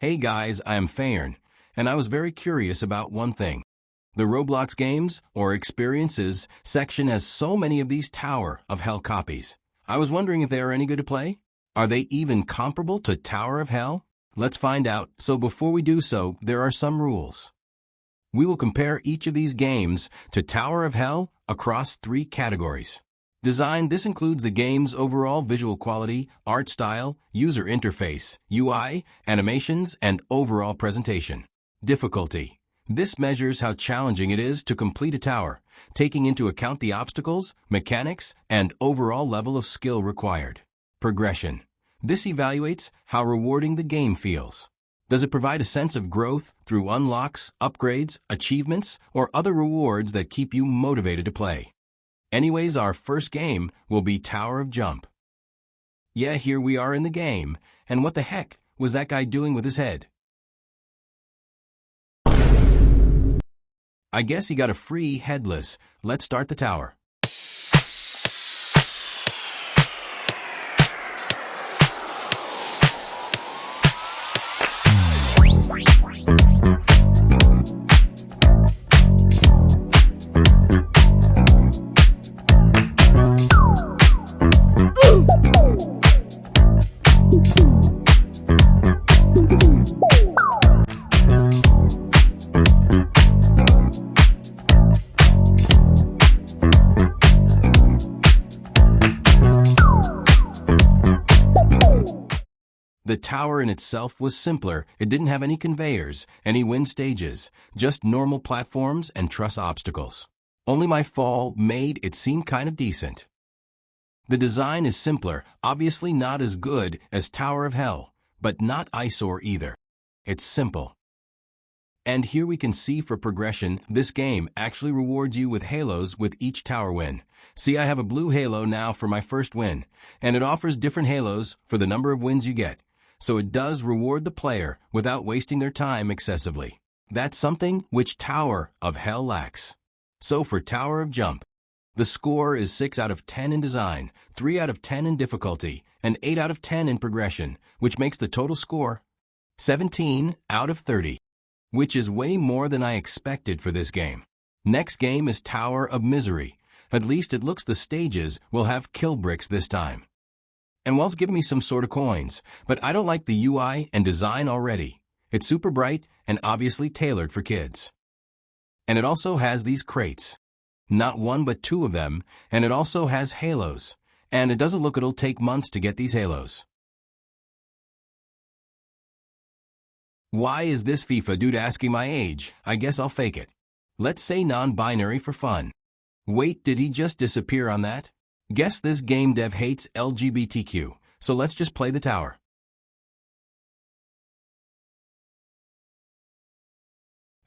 Hey guys, I am Fairn, and I was very curious about one thing. The Roblox games, or experiences, section has so many of these Tower of Hell copies. I was wondering if they are any good to play? Are they even comparable to Tower of Hell? Let's find out, so before we do so, there are some rules. We will compare each of these games to Tower of Hell across 3 categories. Design. This includes the game's overall visual quality, art style, user interface, UI, animations, and overall presentation. Difficulty. This measures how challenging it is to complete a tower, taking into account the obstacles, mechanics, and overall level of skill required. Progression. This evaluates how rewarding the game feels. Does it provide a sense of growth through unlocks, upgrades, achievements, or other rewards that keep you motivated to play? Anyways, our first game will be Tower of Jump. Yeah, here we are in the game, and what the heck was that guy doing with his head? I guess he got a free headless. Let's start the tower. The tower in itself was simpler. It didn't have any conveyors, any wind stages, just normal platforms and truss obstacles. Only my fall made it seem kind of decent. The design is simpler, obviously not as good as Tower of Hell, but not eyesore either. It's simple. And here we can see for progression, this game actually rewards you with halos with each tower win. See, I have a blue halo now for my first win, and it offers different halos for the number of wins you get. So it does reward the player without wasting their time excessively. That's something which Tower of Hell lacks. So for Tower of Jump, the score is 6 out of 10 in design, 3 out of 10 in difficulty, and 8 out of 10 in progression, which makes the total score 17 out of 30, which is way more than I expected for this game. Next game is Tower of Misery. At least it looks the stages will have kill bricks this time. And well, it's giving me some sort of coins, but I don't like the UI and design already. It's super bright and obviously tailored for kids. And it also has these crates. Not one but 2 of them, and it also has halos. And it doesn't look it'll take months to get these halos. Why is this FIFA dude asking my age? I guess I'll fake it. Let's say non-binary for fun. Wait, did he just disappear on that? Guess this game dev hates LGBTQ, so let's just play the tower.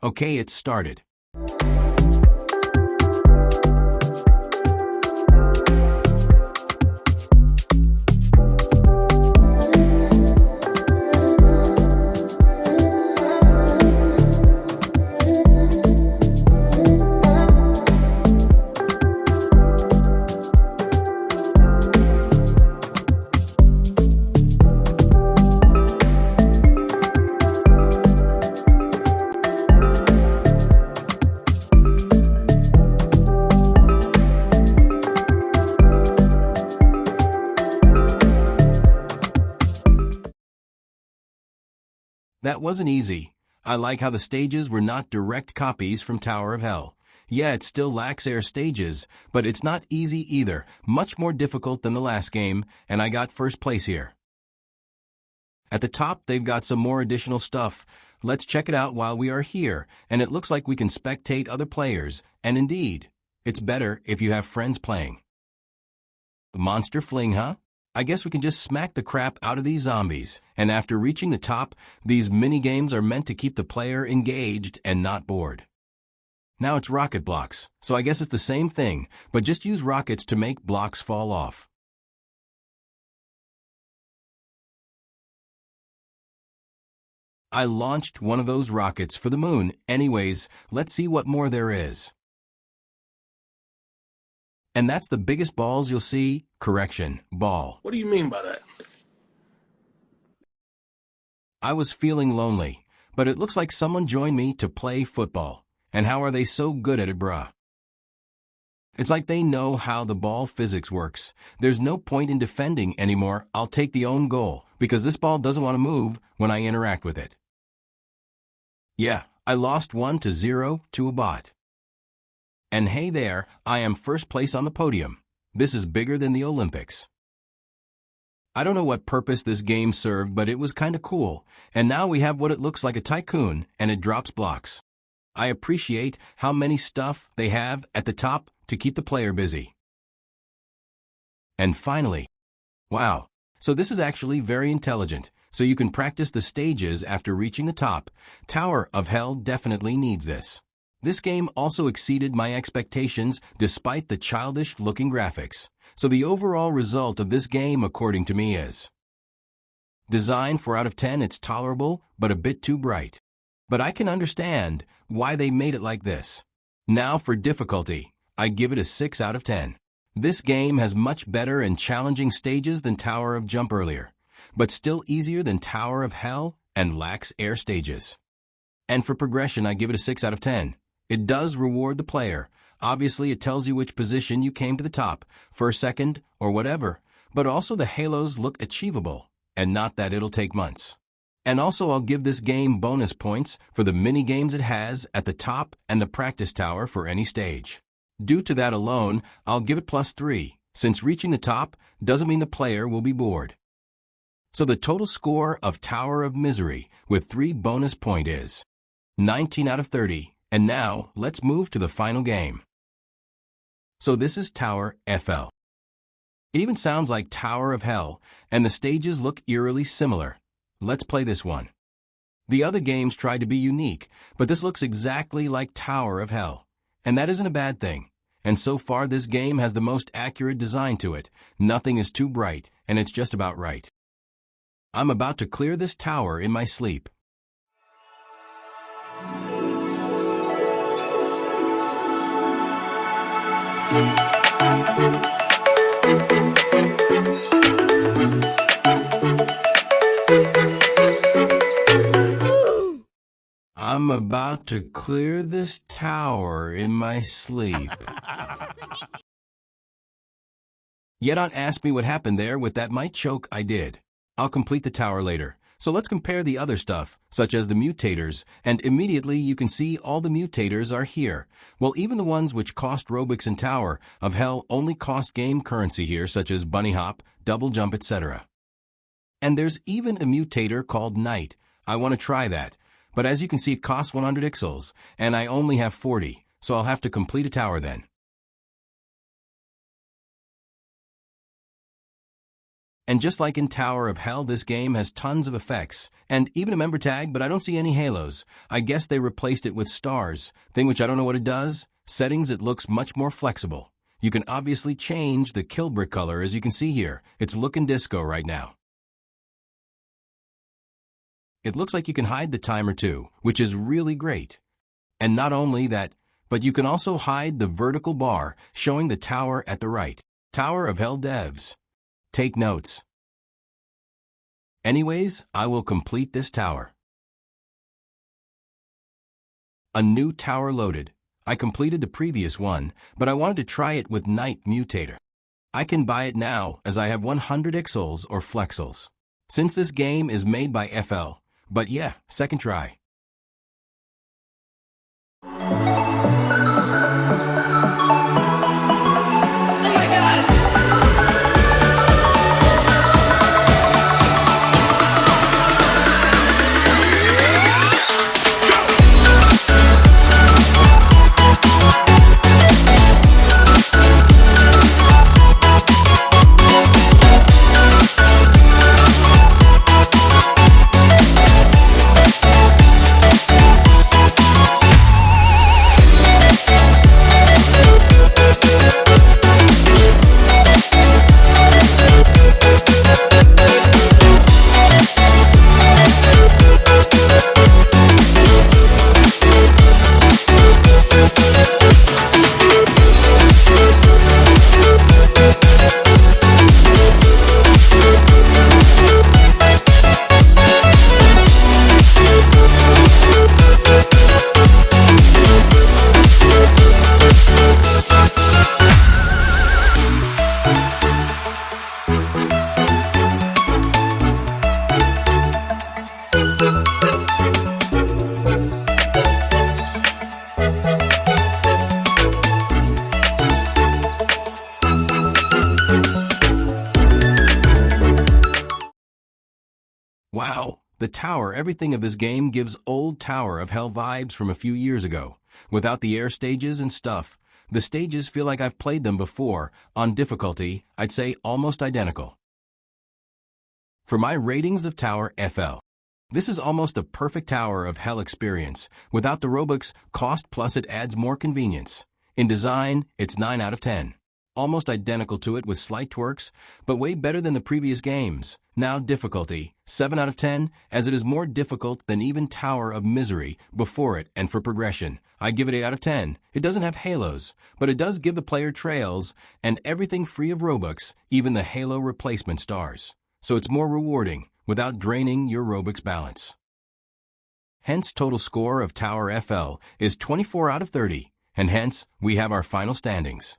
Okay, it's started. That wasn't easy. I like how the stages were not direct copies from Tower of Hell. Yeah, it still lacks air stages, but it's not easy either, much more difficult than the last game, and I got first place here. At the top, they've got some more additional stuff. Let's check it out while we are here, and it looks like we can spectate other players, and indeed, it's better if you have friends playing. Monster fling, huh? I guess we can just smack the crap out of these zombies, and after reaching the top, these mini-games are meant to keep the player engaged and not bored. Now it's rocket blocks, so I guess it's the same thing, but just use rockets to make blocks fall off. I launched one of those rockets for the moon. Anyways, let's see what more there is. And that's the biggest balls you'll see. Correction, ball. What do you mean by that? I was feeling lonely, but it looks like someone joined me to play football. And how are they so good at it, bruh? It's like they know how the ball physics works. There's no point in defending anymore. I'll take the own goal, because this ball doesn't want to move when I interact with it. Yeah, I lost 1-0 to a bot. And hey there, I am first place on the podium. This is bigger than the Olympics. I don't know what purpose this game served, but it was kinda cool. And now we have what it looks like a tycoon, and it drops blocks. I appreciate how many stuff they have at the top to keep the player busy. And finally, wow. So this is actually very intelligent. So you can practice the stages after reaching the top. Tower of Hell definitely needs this. This game also exceeded my expectations despite the childish-looking graphics. So the overall result of this game, according to me, is design 4 out of 10. It's tolerable, but a bit too bright. But I can understand why they made it like this. Now for difficulty, I give it a 6 out of 10. This game has much better and challenging stages than Tower of Jump earlier, but still easier than Tower of Hell and lacks air stages. And for progression, I give it a 6 out of 10. It does reward the player. Obviously, it tells you which position you came to the top, first, second, or whatever, but also the halos look achievable, and not that it'll take months. And also, I'll give this game bonus points for the mini-games it has at the top and the practice tower for any stage. Due to that alone, I'll give it +3, since reaching the top doesn't mean the player will be bored. So the total score of Tower of Misery with 3 bonus points is 19 out of 30, and now let's move to the final game. So this is Tower FL. It even sounds like Tower of Hell, and the stages look eerily similar. Let's play this one. The other games tried to be unique, but this looks exactly like Tower of Hell. And that isn't a bad thing. And so far this game has the most accurate design to it. Nothing is too bright, and it's just about right. I'm about to clear this tower in my sleep. I'm about to clear this tower in my sleep. Yet don't ask me what happened there with that might choke I did. I'll complete the tower later. So let's compare the other stuff, such as the mutators, and immediately you can see all the mutators are here. Well, even the ones which cost Robux and Tower of Hell only cost game currency here, such as Bunny Hop, Double Jump, etc. And there's even a mutator called Night. I want to try that. But as you can see, it costs 100 ixels, and I only have 40, so I'll have to complete a tower then. And just like in Tower of Hell, this game has tons of effects, and even a member tag, but I don't see any halos. I guess they replaced it with stars, thing which I don't know what it does. Settings, it looks much more flexible. You can obviously change the kill brick color, as you can see here. It's looking disco right now. It looks like you can hide the timer too, which is really great. And not only that, but you can also hide the vertical bar showing the tower at the right. Tower of Hell devs. Take notes. Anyways, I will complete this tower. A new tower loaded. I completed the previous one, but I wanted to try it with Night Mutator. I can buy it now as I have 100 ixels or flexels. Since this game is made by FL, but yeah, second try. The tower, everything of this game gives old Tower of Hell vibes from a few years ago. Without the air stages and stuff, the stages feel like I've played them before. On difficulty, I'd say almost identical. For my ratings of Tower FL, this is almost a perfect Tower of Hell experience. Without the Robux cost, plus it adds more convenience. In design, it's 9 out of 10. Almost identical to it with slight twerks, but way better than the previous games. Now difficulty, 7 out of 10, as it is more difficult than even Tower of Misery before it, and for progression, I give it 8 out of 10. It doesn't have halos, but it does give the player trails and everything free of Robux, even the halo replacement stars. So it's more rewarding, without draining your Robux balance. Hence, total score of Tower FL is 24 out of 30, and hence, we have our final standings.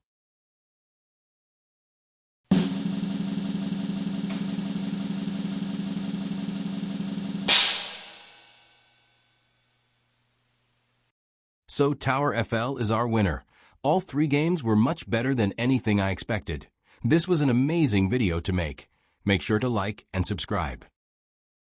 So Tower FL is our winner. All 3 games were much better than anything I expected. This was an amazing video to make. Make sure to like and subscribe.